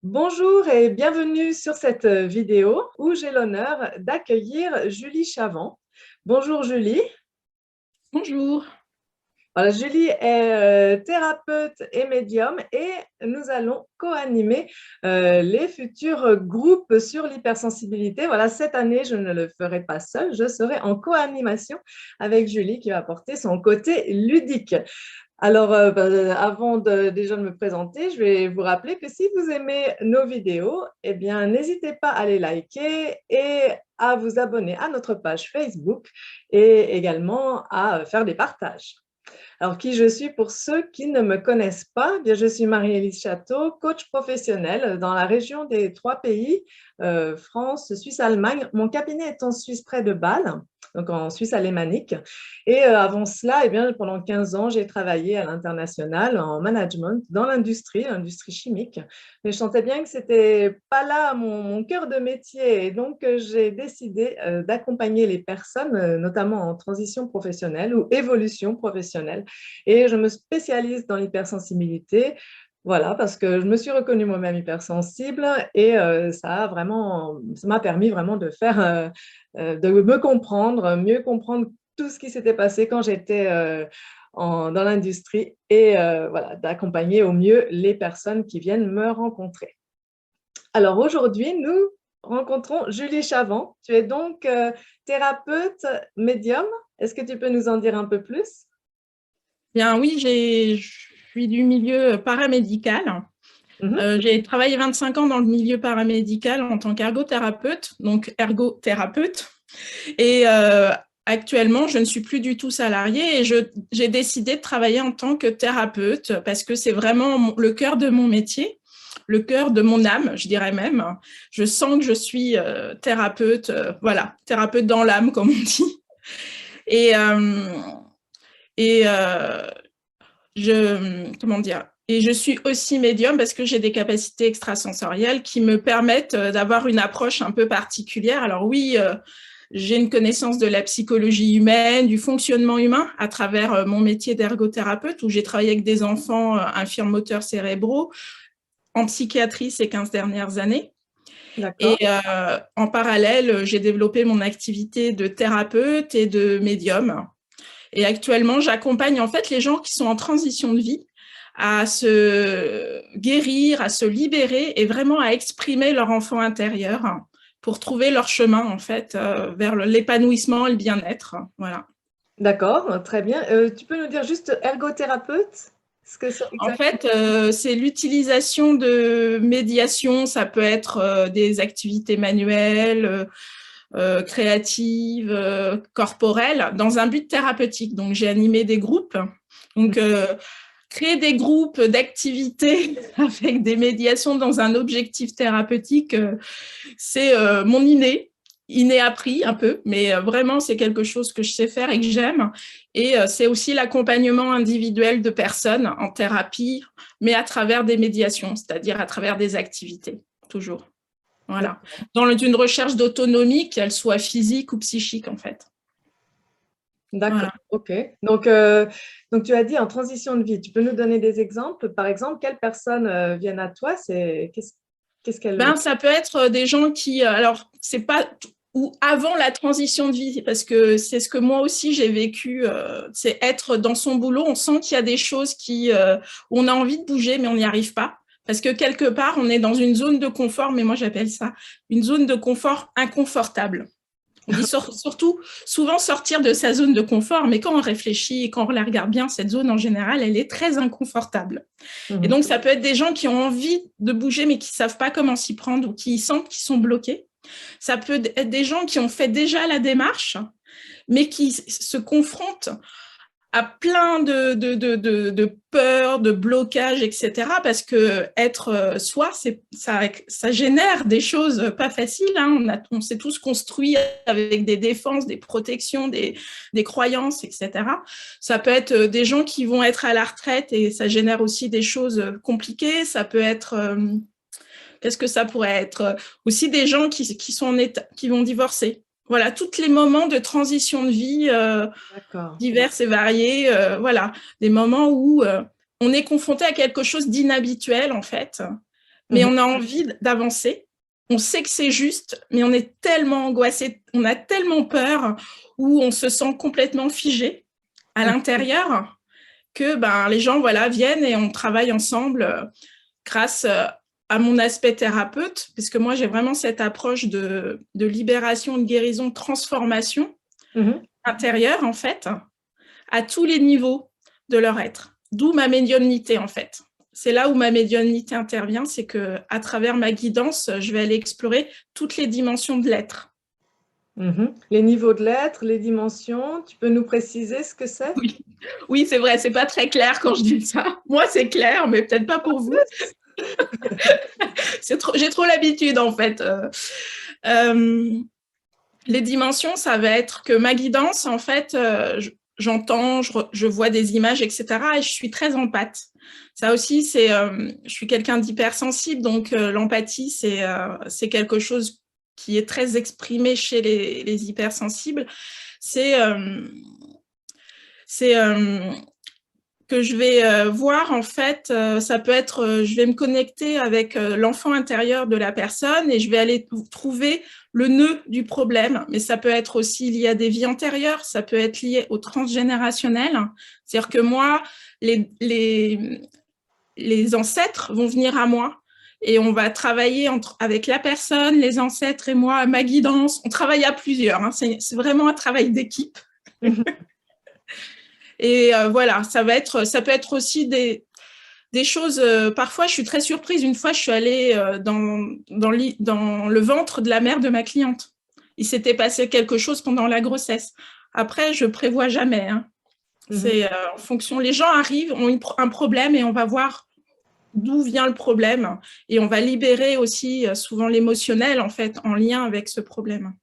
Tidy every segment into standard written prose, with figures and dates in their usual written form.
Bonjour et bienvenue sur cette vidéo où j'ai l'honneur d'accueillir Julie Chavant. Bonjour Julie. Bonjour. Voilà, Julie est thérapeute et médium et nous allons co-animer les futurs groupes sur l'hypersensibilité. Voilà, cette année, je ne le ferai pas seule, je serai en co-animation avec Julie qui va apporter son côté ludique. Alors, avant déjà de me présenter, je vais vous rappeler que si vous aimez nos vidéos, eh bien, n'hésitez pas à les liker et à vous abonner à notre page Facebook et également à faire des partages. Alors, qui je suis pour ceux qui ne me connaissent pas? Eh bien, je suis Marie-Élise Château, coach professionnelle dans la région des trois pays, France, Suisse, Allemagne. Mon cabinet est en Suisse près de Bâle, donc en Suisse alémanique. Et avant cela, eh bien, pendant 15 ans, j'ai travaillé à l'international en management dans l'industrie chimique. Mais je sentais bien que c'était pas là mon cœur de métier. Et donc, j'ai décidé d'accompagner les personnes, notamment en transition professionnelle ou évolution professionnelle. Et je me spécialise dans l'hypersensibilité. Voilà, parce que je me suis reconnue moi-même hypersensible et ça m'a permis vraiment de me comprendre, mieux comprendre tout ce qui s'était passé quand j'étais dans l'industrie et voilà, d'accompagner au mieux les personnes qui viennent me rencontrer. Alors aujourd'hui, nous rencontrons Julie Chavant. Tu es donc thérapeute médium. Est-ce que tu peux nous en dire un peu plus? Bien oui, je suis du milieu paramédical. Mhm. J'ai travaillé 25 ans dans le milieu paramédical en tant qu'ergothérapeute, donc ergothérapeute. Et actuellement, je ne suis plus du tout salariée et j'ai décidé de travailler en tant que thérapeute parce que c'est vraiment le cœur de mon métier, le cœur de mon âme, je dirais même. Je sens que je suis thérapeute, voilà, thérapeute dans l'âme, comme on dit. Et, euh, et comment dire, et je suis aussi médium parce que j'ai des capacités extrasensorielles qui me permettent d'avoir une approche un peu particulière. Alors oui, j'ai une connaissance de la psychologie humaine, du fonctionnement humain à travers mon métier d'ergothérapeute où j'ai travaillé avec des enfants infirmes moteurs cérébraux en psychiatrie ces 15 dernières années. Et D'accord. en parallèle, j'ai développé mon activité de thérapeute et de médium. Et actuellement, j'accompagne en fait les gens qui sont en transition de vie à se guérir, à se libérer et vraiment à exprimer leur enfant intérieur pour trouver leur chemin en fait vers l'épanouissement et le bien-être. Voilà. D'accord, très bien. Tu peux nous dire juste ergothérapeute? Ce que c'est En exactement. fait, c'est l'utilisation de médiation. Ça peut être des activités manuelles, créatives, corporelles, dans un but thérapeutique. Donc, j'ai animé des groupes. Donc, créer des groupes d'activités avec des médiations dans un objectif thérapeutique, c'est mon inné appris un peu, mais vraiment c'est quelque chose que je sais faire et que j'aime. Et c'est aussi l'accompagnement individuel de personnes en thérapie, mais à travers des médiations, c'est-à-dire à travers des activités, toujours. Voilà. Dans une recherche d'autonomie, qu'elle soit physique ou psychique en fait. D'accord, Voilà. ok. Donc, tu as dit en transition de vie. Tu peux nous donner des exemples? Par exemple, quelles personnes viennent à toi? Qu'est-ce qu'elles... Ben, ça peut être des gens qui, alors, c'est pas ou avant la transition de vie, parce que c'est ce que moi aussi j'ai vécu, c'est être dans son boulot, on sent qu'il y a des choses où on a envie de bouger, mais on n'y arrive pas. Parce que quelque part, on est dans une zone de confort, mais moi j'appelle ça une zone de confort inconfortable. On dit surtout souvent sortir de sa zone de confort, mais quand on réfléchit et quand on la regarde bien, cette zone en général, elle est très inconfortable. Et Mhm. donc, ça peut être des gens qui ont envie de bouger, mais qui ne savent pas comment s'y prendre ou qui sentent qu'ils sont bloqués. Ça peut être des gens qui ont fait déjà la démarche, mais qui se confrontent à plein de peurs, de blocages, etc. Parce que être soi, ça génère des choses pas faciles. Hein. On s'est tous construits avec des défenses, des protections, des croyances, etc. Ça peut être des gens qui vont être à la retraite et ça génère aussi des choses compliquées. Ça peut être... qu'est-ce que ça pourrait être? Aussi des gens qui sont en état, qui vont divorcer. Voilà, tous les moments de transition de vie D'accord. divers et variés, voilà, des moments où on est confronté à quelque chose d'inhabituel en fait, mais on a envie d'avancer. On sait que c'est juste, mais on est tellement angoissé, on a tellement peur, ou on se sent complètement figé à l'intérieur que les gens viennent et on travaille ensemble grâce à mon aspect thérapeute, parce que moi, j'ai vraiment cette approche de libération, de guérison, de transformation intérieure, en fait, à tous les niveaux de leur être. D'où ma médiumnité, en fait. C'est là où ma médiumnité intervient, c'est qu'à travers ma guidance, je vais aller explorer toutes les dimensions de l'être. Les niveaux de l'être, les dimensions, tu peux nous préciser ce que c'est? Oui, c'est vrai, c'est pas très clair quand je dis ça. Moi, c'est clair, mais peut-être pas pour vous. J'ai trop l'habitude, en fait. Les dimensions, ça va être que ma guidance, en fait, j'entends, je vois des images, etc. Et je suis très empathe. Ça aussi, je suis quelqu'un d'hypersensible, donc l'empathie, c'est quelque chose qui est très exprimé chez les hypersensibles. C'est que je vais voir, en fait, ça peut être, je vais me connecter avec l'enfant intérieur de la personne et je vais aller trouver le nœud du problème. Mais ça peut être aussi lié à des vies antérieures, ça peut être lié au transgénérationnel. C'est-à-dire que moi, les ancêtres vont venir à moi et on va travailler avec la personne, les ancêtres et moi, ma guidance. On travaille à plusieurs, hein. C'est vraiment un travail d'équipe. Et voilà, ça peut être aussi des choses. Parfois, je suis très surprise. Une fois, je suis allée dans le ventre de la mère de ma cliente. Il s'était passé quelque chose pendant la grossesse. Après, je prévois jamais. Hein. C'est en fonction. Les gens arrivent, ont un problème et on va voir d'où vient le problème. Et on va libérer aussi souvent l'émotionnel, en fait, en lien avec ce problème.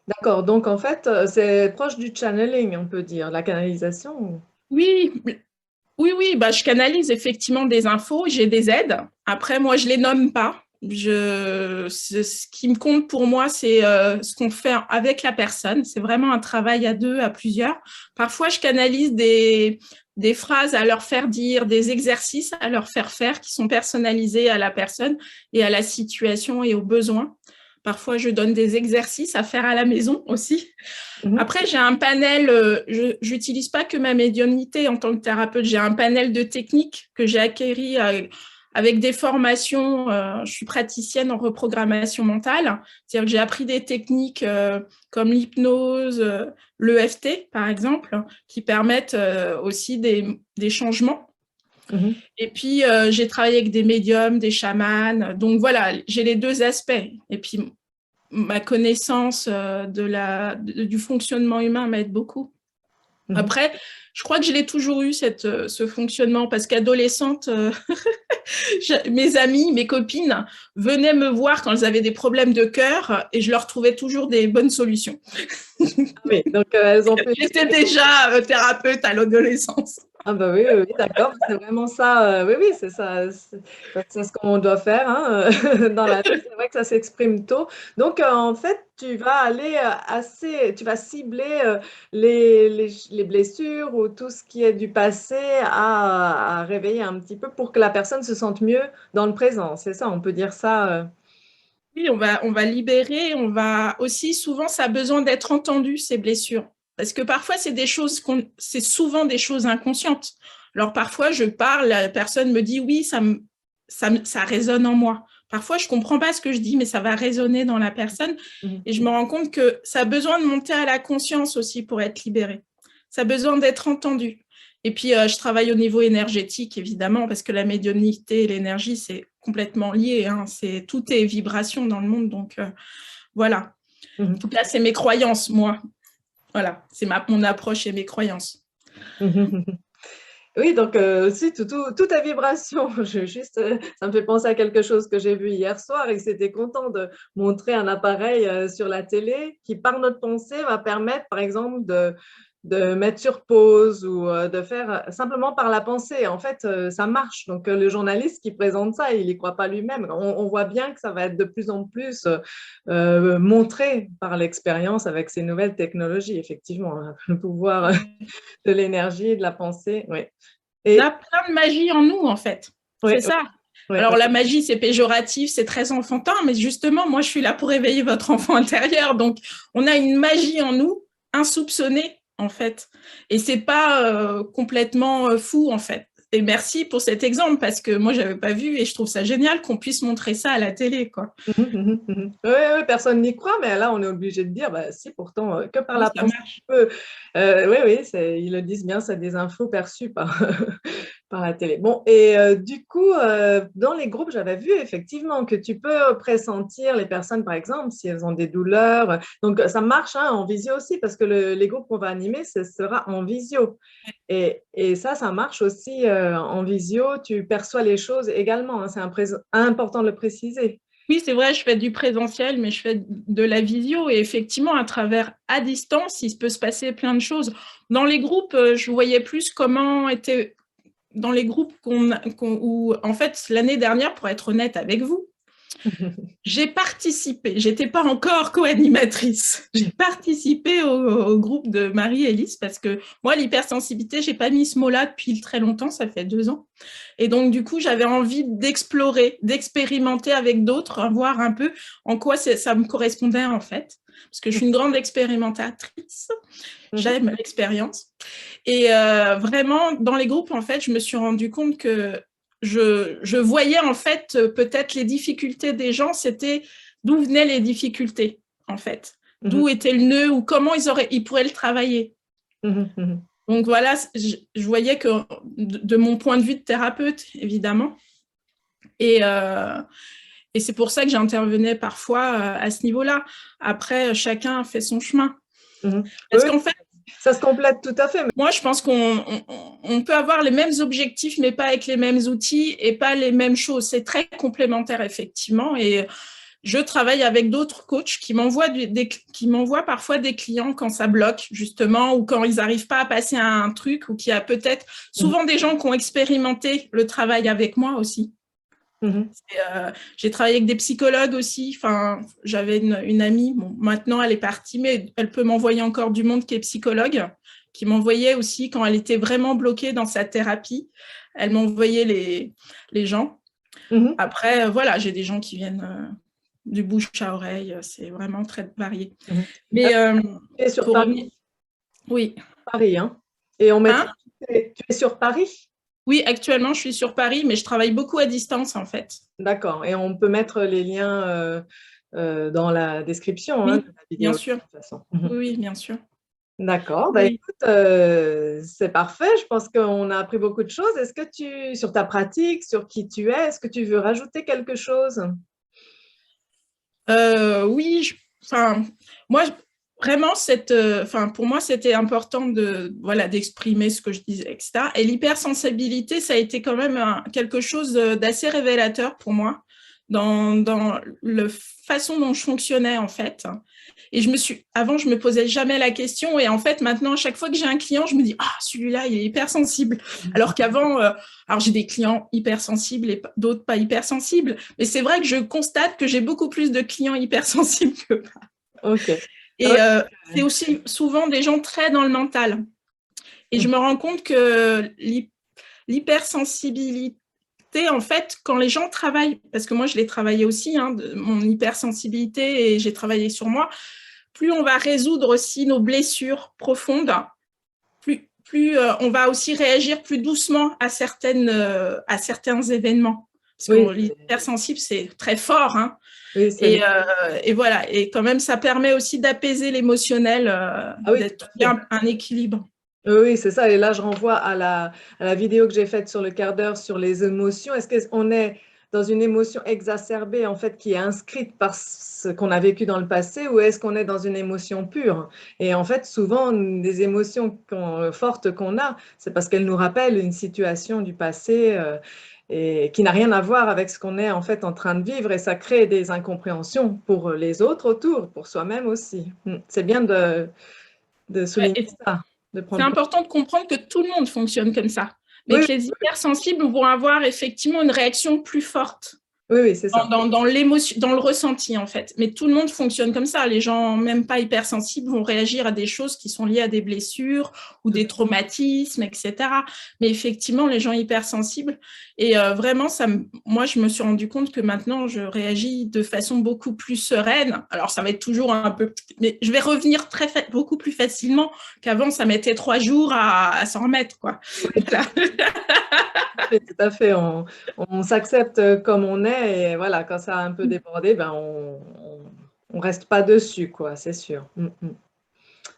D'accord, donc en fait, c'est proche du channeling, on peut dire, la canalisation. Oui, je canalise effectivement des infos, j'ai des aides. Après, moi, je les nomme pas. Ce qui me compte pour moi, c'est ce qu'on fait avec la personne. C'est vraiment un travail à deux, à plusieurs. Parfois, je canalise des phrases à leur faire dire, des exercices à leur faire faire qui sont personnalisés à la personne et à la situation et aux besoins. Parfois, je donne des exercices à faire à la maison aussi. Après, j'ai un panel, je n'utilise pas que ma médiumnité en tant que thérapeute, j'ai un panel de techniques que j'ai acquéri avec des formations. Je suis praticienne en reprogrammation mentale, c'est-à-dire que j'ai appris des techniques comme l'hypnose, l'EFT, par exemple, qui permettent aussi des changements. Et puis, j'ai travaillé avec des médiums, des chamans. Donc, voilà, j'ai les deux aspects. Et puis, ma connaissance du fonctionnement humain m'aide beaucoup. Après, je crois que je l'ai toujours eu, ce fonctionnement, parce qu'adolescente, mes amies, mes copines venaient me voir quand elles avaient des problèmes de cœur et je leur trouvais toujours des bonnes solutions. Oui, donc elles ont fait... J'étais déjà thérapeute à l'adolescence. Ah bah oui, d'accord, c'est vraiment ça. Oui, c'est ça, c'est ce qu'on doit faire hein, dans la vie. C'est vrai que ça s'exprime tôt. Donc, en fait, tu vas aller tu vas cibler les blessures ou tout ce qui est du passé à réveiller un petit peu pour que la personne se sente mieux dans le présent. C'est ça, on peut dire ça. Oui, on va libérer, on va aussi, souvent, ça a besoin d'être entendu, ces blessures. Parce que parfois, c'est souvent des choses inconscientes. Alors, parfois, je parle, la personne me dit, oui, ça résonne en moi. Parfois, je ne comprends pas ce que je dis, mais ça va résonner dans la personne. Et je me rends compte que ça a besoin de monter à la conscience aussi pour être libéré. Ça a besoin d'être entendu. Et puis, je travaille au niveau énergétique, évidemment, parce que la médiumnité et l'énergie, c'est complètement lié. Hein. Tout est vibration dans le monde. Donc, voilà. En tout cas, c'est mes croyances, moi. Voilà, c'est mon approche et mes croyances. Oui, donc aussi, tout est vibration. Ça me fait penser à quelque chose que j'ai vu hier soir et c'était content de montrer un appareil sur la télé qui, par notre pensée, va permettre, par exemple, de mettre sur pause ou de faire simplement par la pensée. En fait, ça marche. Donc, le journaliste qui présente ça, il n'y croit pas lui-même. On voit bien que ça va être de plus en plus montré par l'expérience avec ces nouvelles technologies, effectivement, hein, le pouvoir de l'énergie, de la pensée. Oui. On a plein de magie en nous, en fait. Oui, C'est ça. Ouais, Alors, la magie, c'est péjoratif, c'est très enfantin, mais justement, moi, je suis là pour réveiller votre enfant intérieur. Donc, on a une magie en nous, insoupçonnée, en fait. Et c'est pas complètement fou, en fait. Et merci pour cet exemple, parce que moi, j'avais pas vu et je trouve ça génial qu'on puisse montrer ça à la télé, quoi. Oui, personne n'y croit, mais là, on est obligé de dire, bah, si, pourtant, que par Oui, la ça pensée. marche. Oui, oui, ils le disent bien, c'est des infos perçues par, par la télé. Bon, et du coup, dans les groupes, j'avais vu effectivement que tu peux pressentir les personnes, par exemple, si elles ont des douleurs. Donc, ça marche hein, en visio aussi, parce que les groupes qu'on va animer, ce sera en visio. Et ça marche aussi en visio. Tu perçois les choses également. Hein, c'est important de le préciser. Oui, c'est vrai, je fais du présentiel, mais je fais de la visio et effectivement, à distance, il peut se passer plein de choses. Dans les groupes, je voyais plus comment était dans les groupes où, en fait, l'année dernière, pour être honnête avec vous, j'ai participé, j'étais pas encore co-animatrice, j'ai participé au groupe de Marie-Élise parce que moi, l'hypersensibilité, j'ai pas mis ce mot-là depuis très longtemps, ça fait 2 ans. Et donc, du coup, j'avais envie d'explorer, d'expérimenter avec d'autres, voir un peu en quoi ça me correspondait en fait. Parce que je suis une grande expérimentatrice, j'aime l'expérience. Et vraiment, dans les groupes, en fait, je me suis rendu compte que je voyais en fait peut-être les difficultés des gens, c'était d'où venaient les difficultés, en fait. D'où était le nœud ou comment ils pourraient le travailler. Donc voilà, je voyais que de mon point de vue de thérapeute, évidemment, et c'est pour ça que j'intervenais parfois à ce niveau-là. Après, chacun fait son chemin. Parce Oui, qu'en fait, ça se complète tout à fait. moi, je pense qu'on peut avoir les mêmes objectifs, mais pas avec les mêmes outils et pas les mêmes choses. C'est très complémentaire, effectivement. Et je travaille avec d'autres coachs qui m'envoient parfois des clients quand ça bloque, justement, ou quand ils n'arrivent pas à passer à un truc, ou qu'il y a peut-être souvent des gens qui ont expérimenté le travail avec moi aussi. J'ai travaillé avec des psychologues aussi. Enfin, j'avais une amie, bon, maintenant elle est partie, mais elle peut m'envoyer encore du monde qui est psychologue, qui m'envoyait aussi quand elle était vraiment bloquée dans sa thérapie. Elle m'envoyait les gens. Après, voilà, j'ai des gens qui viennent du bouche à oreille. C'est vraiment très varié. Mais Tu es sur pour Paris, revenir, oui. Paris hein? Et on mettra. Hein? Tu es sur Paris? Oui, actuellement, je suis sur Paris, mais je travaille beaucoup à distance, en fait. D'accord. Et on peut mettre les liens dans la description hein, de Oui, la bien vidéo de sûr. toute façon. Oui, bien sûr. D'accord. Bah, Oui. écoute, c'est parfait. Je pense qu'on a appris beaucoup de choses. Est-ce que sur ta pratique, sur qui tu es, est-ce que tu veux rajouter quelque chose? Oui, enfin, moi, vraiment, pour moi, c'était important d'exprimer ce que je disais, etc. Et l'hypersensibilité, ça a été quand même quelque chose d'assez révélateur pour moi dans la façon dont je fonctionnais, en fait. Et avant, je me posais jamais la question. Et en fait, maintenant, à chaque fois que j'ai un client, je me dis, ah, celui-là, il est hypersensible. Alors qu'avant, alors j'ai des clients hypersensibles et d'autres pas hypersensibles. Mais c'est vrai que je constate que j'ai beaucoup plus de clients hypersensibles que pas. Ok. Et c'est aussi souvent des gens très dans le mental. Et je me rends compte que l'hypersensibilité, en fait, quand les gens travaillent, parce que moi, je l'ai travaillé aussi, hein, de mon hypersensibilité, et j'ai travaillé sur moi, plus on va résoudre aussi nos blessures profondes, plus on va aussi réagir plus doucement à certains événements. Parce Oui, que l'hypersensible, c'est très fort. Hein. oui, Et voilà. Et quand même, ça permet aussi d'apaiser l'émotionnel, ah oui, tout d'être à fait. un équilibre. Oui, c'est ça. Et là, je renvoie à la vidéo que j'ai faite sur le quart d'heure sur les émotions. Est-ce qu'on est dans une émotion exacerbée, en fait, qui est inscrite par ce qu'on a vécu dans le passé, ou est-ce qu'on est dans une émotion pure? Et en fait, souvent, des émotions fortes qu'on a, c'est parce qu'elles nous rappellent une situation du passé et qui n'a rien à voir avec ce qu'on est en fait en train de vivre. Et ça crée des incompréhensions pour les autres autour, pour soi-même aussi. C'est bien de souligner Ouais, ça. c'est important de comprendre que tout le monde fonctionne comme ça, mais Oui, que les hypersensibles vont avoir effectivement une réaction plus forte. Oui, oui, c'est ça. Dans l'émotion, dans le ressenti en fait. Mais tout le monde fonctionne comme ça. Les gens, même pas hypersensibles, vont réagir à des choses qui sont liées à des blessures ou des traumatismes, etc. Mais effectivement, les gens hypersensibles, et vraiment, moi, je me suis rendu compte que maintenant, je réagis de façon beaucoup plus sereine. Alors, ça va être toujours un peu, mais je vais revenir beaucoup plus facilement qu'avant. Ça mettait 3 jours à s'en remettre, quoi. Oui. Voilà. Tout à fait. On s'accepte comme on est et voilà, quand ça a un peu débordé, ben on reste pas dessus, quoi, c'est sûr.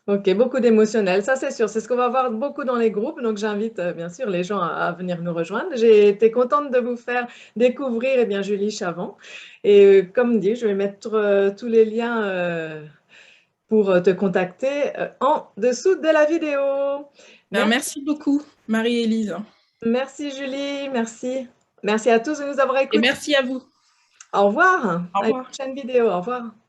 Ok, beaucoup d'émotionnel, ça c'est sûr. C'est ce qu'on va voir beaucoup dans les groupes. Donc j'invite bien sûr les gens à venir nous rejoindre. J'ai été contente de vous faire découvrir Julie Chavant. Et comme dit, je vais mettre tous les liens pour te contacter en dessous de la vidéo. Merci beaucoup, Marie-Élise. Merci Julie, merci. Merci à tous de nous avoir Et écoutés. merci à vous. Au revoir. Au À une revoir. prochaine vidéo. Au revoir.